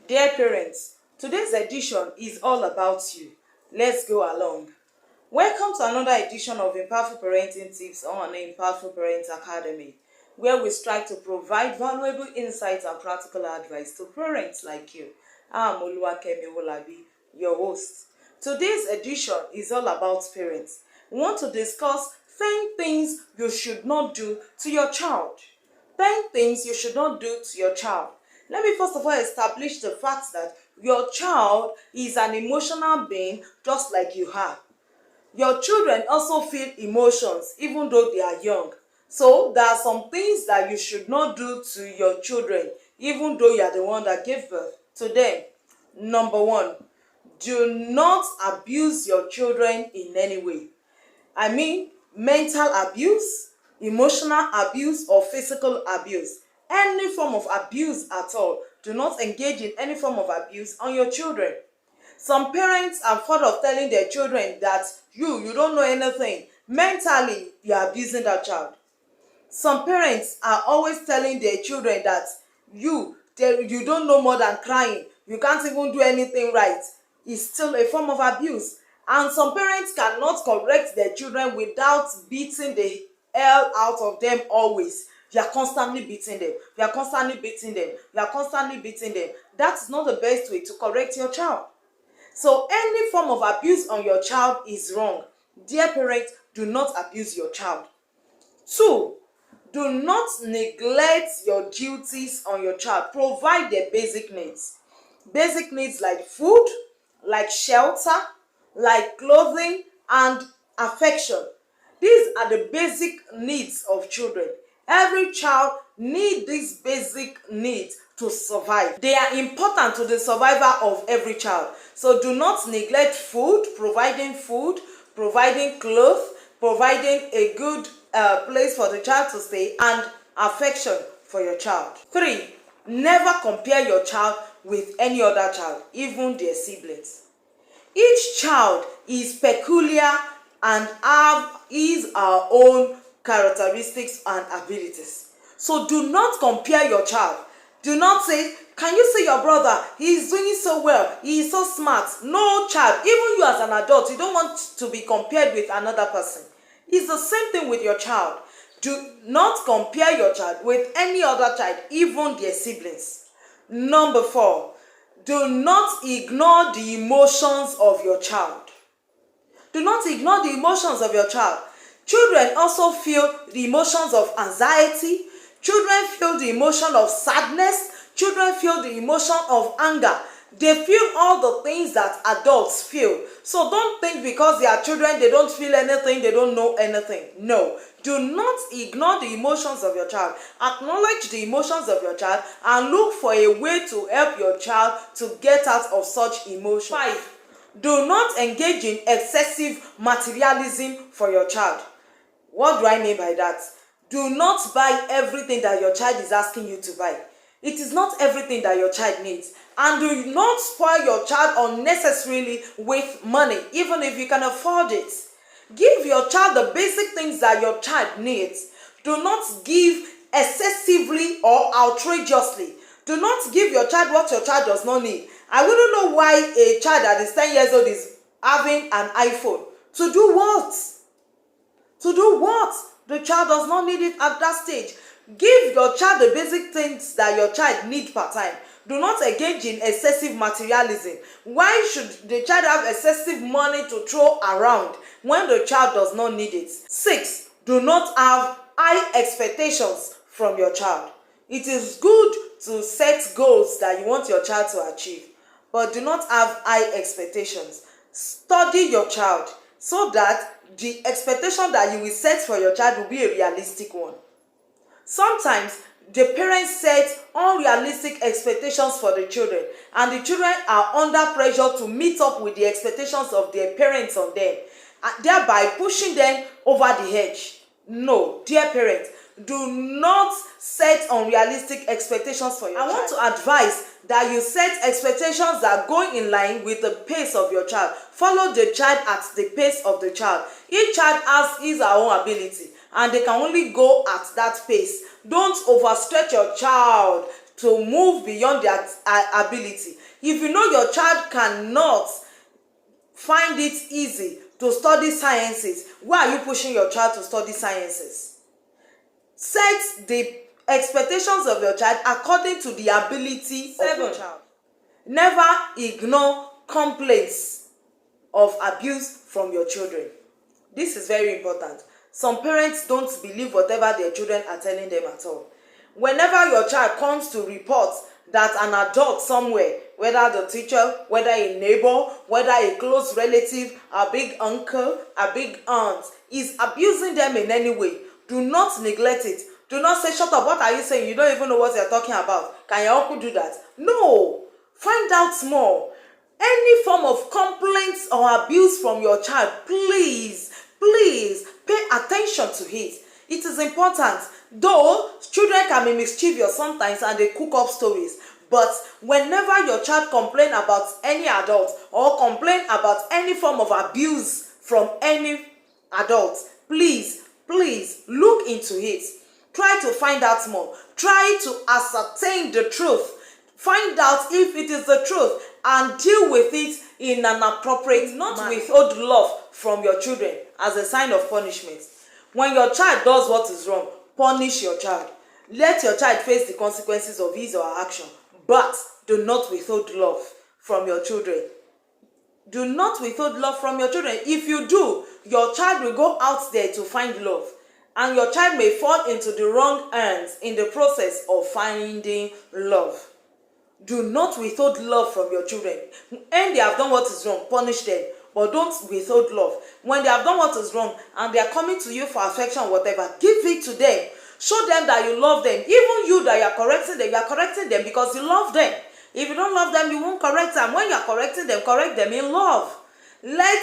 Dear parents, today's edition is all about you. Let's go along. Welcome to another edition of Impactful Parenting Tips on Impactful Parent Academy, where we strive to provide valuable insights and practical advice to parents like you. I'm Oluwakemi Wolabi, your host. Today's edition is all about parents. We want to discuss 10 things you should not do to your child. 10 things you should not do to your child. Let me first of all establish the fact that your child is an emotional being just like you are. Your children also feel emotions even though they are young. So there are some things that you should not do to your children even though you are the one that gave birth to them. Number 1, do not abuse your children in any way. I mean mental abuse, emotional abuse, or physical abuse. Any form of abuse at all. Do not engage in any form of abuse on your children. Some parents are fond of telling their children that you don't know anything. Mentally, you are abusing that child. Some parents are always telling their children that you don't know more than crying. You can't even do anything right. It's still a form of abuse. And some parents cannot correct their children without beating the hell out of them always. You are constantly beating them. You are constantly beating them. You are constantly beating them. That's not the best way to correct your child. So any form of abuse on your child is wrong. Dear parents, do not abuse your child. 2, do not neglect your duties on your child. Provide their basic needs. Basic needs like food, like shelter, like clothing, and affection. These are the basic needs of children. Every child needs these basic needs to survive. They are important to the survival of every child. So do not neglect food, providing clothes, providing a good place for the child to stay, and affection for your child. 3, never compare your child with any other child, even their siblings. Each child is peculiar and have his or own characteristics and abilities. So do not compare your child. Do not say, can you see your brother? He is doing so well. He is so smart. No child, even you as an adult, you don't want to be compared with another person. It's the same thing with your child. Do not compare your child with any other child, even their siblings. Number 4, do not ignore the emotions of your child. Do not ignore the emotions of your child. Children also feel the emotions of anxiety. Children feel the emotion of sadness. Children feel the emotion of anger. They feel all the things that adults feel. So don't think because they are children, they don't feel anything, they don't know anything. No. Do not ignore the emotions of your child. Acknowledge the emotions of your child and look for a way to help your child to get out of such emotions. 5, do not engage in excessive materialism for your child. What do I mean by that? Do not buy everything that your child is asking you to buy. It is not everything that your child needs. And do not spoil your child unnecessarily with money, even if you can afford it. Give your child the basic things that your child needs. Do not give excessively or outrageously. Do not give your child what your child does not need. I wouldn't know why a child that is 10 years old is having an iPhone. To do what? To do what? The child does not need it at that stage. Give your child the basic things that your child needs per time. Do not engage in excessive materialism. Why should the child have excessive money to throw around when the child does not need it? 6, do not have high expectations from your child. It is good to set goals that you want your child to achieve, but do not have high expectations. Study your child so that the expectation that you will set for your child will be a realistic one. Sometimes the parents set unrealistic expectations for the children, and the children are under pressure to meet up with the expectations of their parents on them, and thereby pushing them over the edge. No, dear parents, do not set unrealistic expectations for your child. I want to advise that you set expectations that go in line with the pace of your child. Follow the child at the pace of the child. Each child has his or her own ability, and they can only go at that pace. Don't overstretch your child to move beyond their ability. If you know your child cannot find it easy to study sciences, why are you pushing your child to study sciences? Set the expectations of your child according to the ability of your child. Never ignore complaints of abuse from your children. This is very important. Some parents don't believe whatever their children are telling them at all. Whenever your child comes to report that an adult somewhere, whether the teacher, whether a neighbor, whether a close relative, a big uncle, a big aunt, is abusing them in any way, do not neglect it. Do not say, shut up, what are you saying? You don't even know what you're talking about. Can your uncle do that? No. Find out more. Any form of complaints or abuse from your child, please pay attention to it. It is important. Though children can be mischievous sometimes and they cook up stories, but whenever your child complain about any adult or complain about any form of abuse from any adult, please look into it. Try to find out more. Try to ascertain the truth. Find out if it is the truth and deal with it in an appropriate, not withhold love from your children as a sign of punishment. When your child does what is wrong, punish your child. Let your child face the consequences of his or her action, but do not withhold love from your children. Do not withhold love from your children. If you do, your child will go out there to find love, and your child may fall into the wrong hands in the process of finding love. Do not withhold love from your children. When they have done what is wrong, punish them, but don't withhold love. When they have done what is wrong and they are coming to you for affection or whatever, give it to them. Show them that you love them. Even you that you are correcting them because you love them. If you don't love them, you won't correct them. When you are correct them in love. Let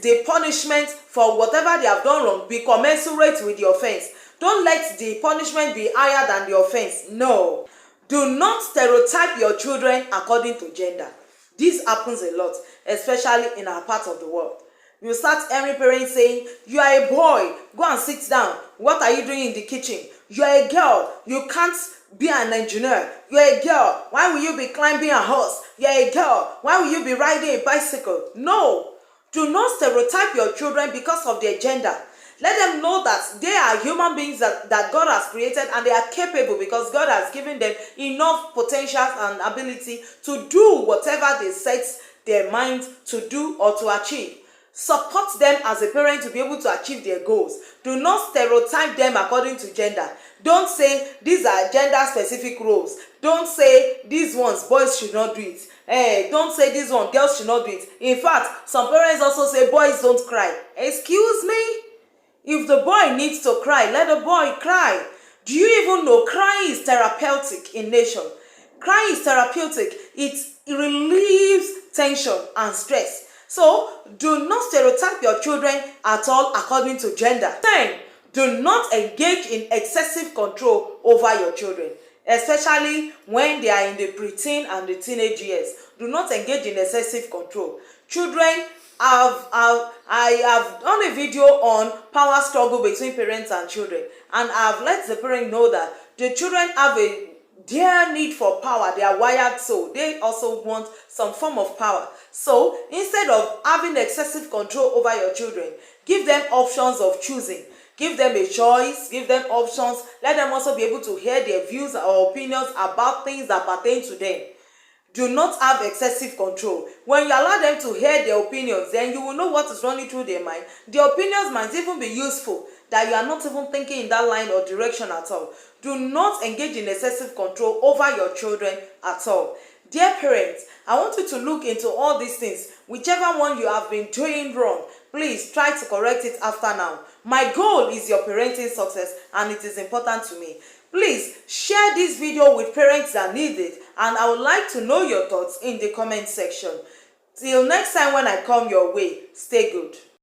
the punishment for whatever they have done wrong be commensurate with the offense. Don't let the punishment be higher than the offense. No. Do not stereotype your children according to gender. This happens a lot, especially in our part of the world. You start hearing parents saying, you are a boy, go and sit down. What are you doing in the kitchen? You are a girl, you can't be an engineer. You are a girl, why will you be climbing a horse? You are a girl, why will you be riding a bicycle? No, do not stereotype your children because of their gender. Let them know that they are human beings that God has created and they are capable because God has given them enough potential and ability to do whatever they set their mind to do or to achieve. Support them as a parent to be able to achieve their goals. Do not stereotype them according to gender. Don't say these are gender-specific roles. Don't say these ones boys should not do it. Don't say this one girls should not do it. In fact, some parents also say boys don't cry. Excuse me? If the boy needs to cry, let the boy cry. Do you even know crying is therapeutic in nature? Crying is therapeutic. It relieves tension and stress. So, do not stereotype your children at all according to gender. 10. Do not engage in excessive control over your children, especially when they are in the preteen and the teenage years. Do not engage in excessive control. Children, I have done a video on power struggle between parents and children, and I've let the parent know that the children have their need for power. They are wired so they also want some form of power. So instead of having excessive control over your children, give them options of choosing. Give them a choice, give them options. Let them also be able to hear their views or opinions about things that pertain to them. Do not have excessive control. When you allow them to hear their opinions, then you will know what is running through their mind. The opinions might even be useful, that you are not even thinking in that line or direction at all. Do not engage in excessive control over your children at all. Dear parents, I want you to look into all these things. Whichever one you have been doing wrong, please try to correct it after now. My goal is your parenting success, and it is important to me. Please share this video with parents that need it, and I would like to know your thoughts in the comment section. Till next time when I come your way, stay good.